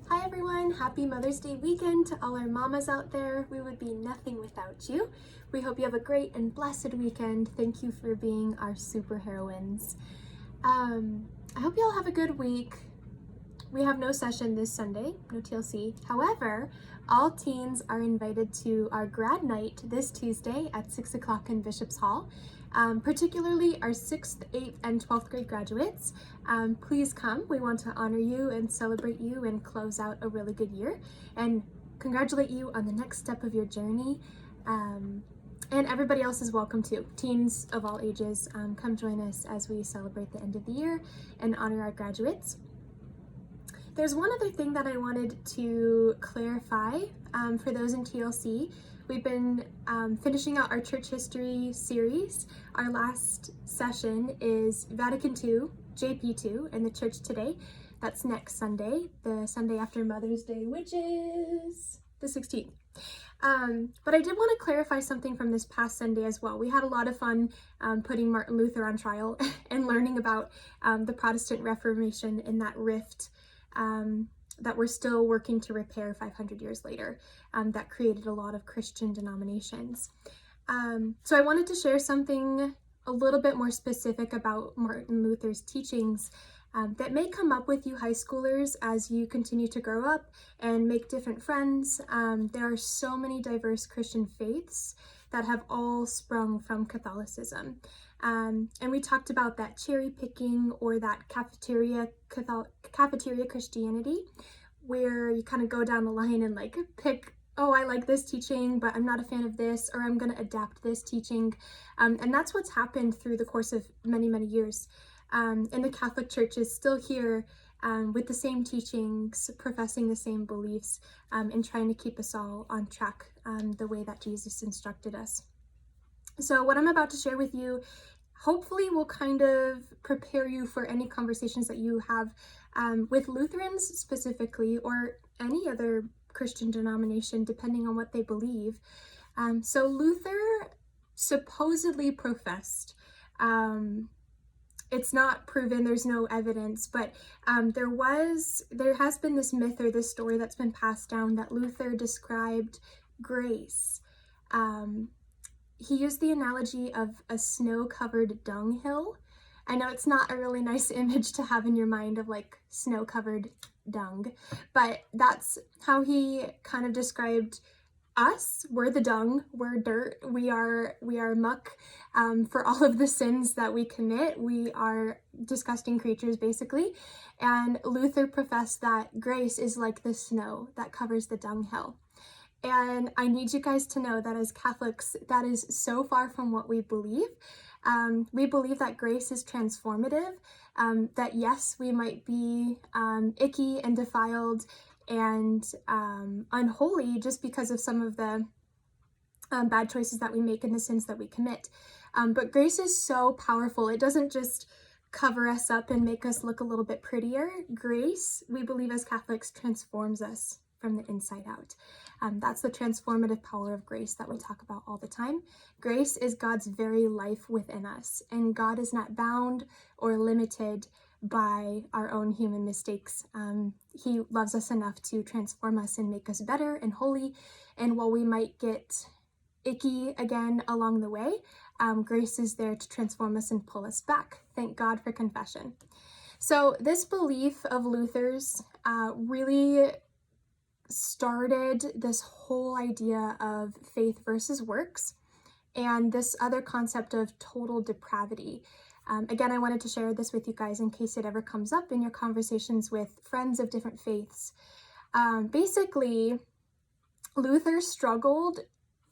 Hi everyone, happy Mother's Day weekend to all our mamas out there. We would be nothing without you. We hope you have a great and blessed weekend. Thank you for being our superheroines. I hope you all have a good week. We have no session this Sunday, no TLC. However, all teens are invited to our Grad Night this Tuesday at 6 o'clock in Bishop's Hall. Particularly our 6th, 8th, and 12th grade graduates. Please come. We want to honor you and celebrate you and close out a really good year and congratulate you on the next step of your journey. And everybody else is welcome too. Teens of all ages, come join us as we celebrate the end of the year and honor our graduates. There's one other thing that I wanted to clarify for those in TLC. We've been finishing out our church history series. Our last session is Vatican II, JP2, and the church today. That's next Sunday, the Sunday after Mother's Day, which is the 16th. But I did want to clarify something from this past Sunday as well. We had a lot of fun putting Martin Luther on trial and learning about the Protestant Reformation and that rift that we're still working to repair 500 years later, that created a lot of Christian denominations. So I wanted to share something a little bit more specific about Martin Luther's teachings that may come up with you high schoolers as you continue to grow up and make different friends. There are so many diverse Christian faiths that have all sprung from Catholicism. And we talked about that cherry picking or that cafeteria Christianity, where you kind of go down the line and like pick, oh, I like this teaching, but I'm not a fan of this, or I'm going to adapt this teaching. And that's what's happened through the course of many, many years. And the Catholic Church is still here with the same teachings, professing the same beliefs, and trying to keep us all on track the way that Jesus instructed us. So what I'm about to share with you hopefully will kind of prepare you for any conversations that you have with Lutherans specifically, or any other Christian denomination, depending on what they believe. So Luther supposedly professed, it's not proven, there's no evidence, but there has been this myth or this story that's been passed down that Luther described grace. He used the analogy of a snow-covered dung hill. I know it's not a really nice image to have in your mind of like snow-covered dung, but that's how he kind of described us. We're the dung, we're dirt, we are muck for all of the sins that we commit. We are disgusting creatures basically. And Luther professed that grace is like the snow that covers the dunghill. And I need you guys to know that as Catholics, that is so far from what we believe. We believe that grace is transformative, that yes, we might be icky and defiled and unholy just because of some of the bad choices that we make and the sins that we commit. But grace is so powerful. It doesn't just cover us up and make us look a little bit prettier. Grace, we believe as Catholics, transforms us from the inside out. That's the transformative power of grace that we talk about all the time. Grace is God's very life within us, and God is not bound or limited by our own human mistakes. He loves us enough to transform us and make us better and holy. And while we might get icky again along the way, grace is there to transform us and pull us back. Thank God for confession. So this belief of Luther's really started this whole idea of faith versus works and this other concept of total depravity. Again, I wanted to share this with you guys in case it ever comes up in your conversations with friends of different faiths. Basically, Luther struggled.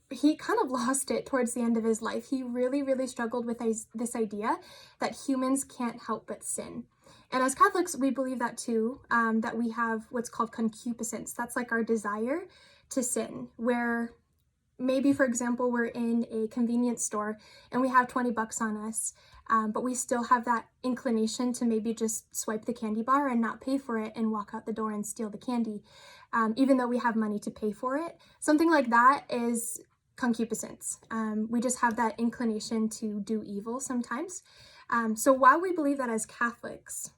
He kind of lost it towards the end of his life. He really, really struggled with this idea that humans can't help but sin. And as Catholics, we believe that too, that we have what's called concupiscence. That's like our desire to sin, where maybe, for example, we're in a convenience store and we have 20 bucks on us, but we still have that inclination to maybe just swipe the candy bar and not pay for it and walk out the door and steal the candy, even though we have money to pay for it. Something like that is concupiscence. We just have that inclination to do evil sometimes. So while we believe that as Catholics,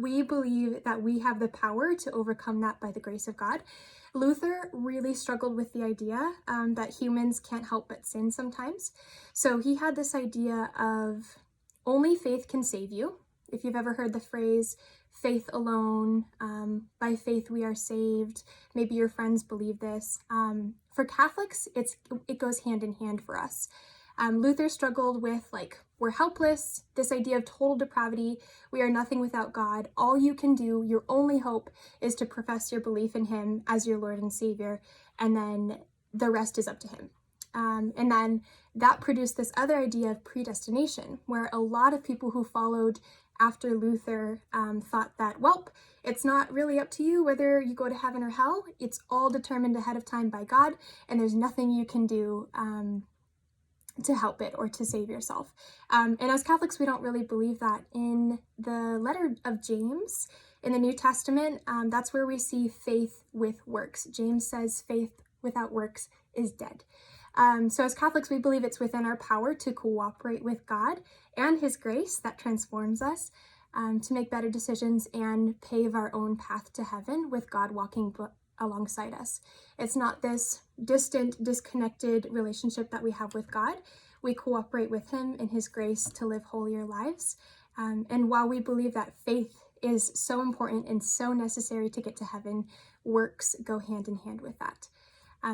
we believe that we have the power to overcome that by the grace of God. Luther really struggled with the idea that humans can't help but sin sometimes. So he had this idea of only faith can save you. If you've ever heard the phrase, faith alone, by faith we are saved, maybe your friends believe this. For Catholics, it goes hand in hand for us. Luther struggled with, like, we're helpless, this idea of total depravity, we are nothing without God. All you can do, your only hope, is to profess your belief in him as your Lord and Savior, and then the rest is up to him. And then that produced this other idea of predestination, where a lot of people who followed after Luther thought that, well, it's not really up to you whether you go to heaven or hell. It's all determined ahead of time by God, and there's nothing you can do to help it or to save yourself. And as Catholics, we don't really believe that. In the letter of James in the New Testament, that's where we see faith with works. James says faith without works is dead. So as Catholics, we believe it's within our power to cooperate with God and his grace that transforms us to make better decisions and pave our own path to heaven with God walking alongside us. It's not this distant, disconnected relationship that we have with God. We cooperate with him in his grace to live holier lives. And while we believe that faith is so important and so necessary to get to heaven, works go hand in hand with that.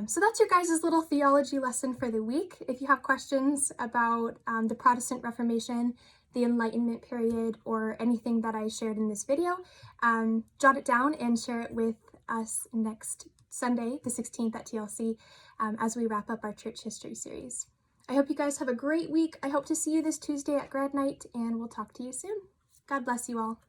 So that's your guys' little theology lesson for the week. If you have questions about the Protestant Reformation, the Enlightenment period, or anything that I shared in this video, jot it down and share it with us next Sunday, the 16th at TLC, as we wrap up our church history series. I hope you guys have a great week. I hope to see you this Tuesday at Grad Night, and we'll talk to you soon. God bless you all.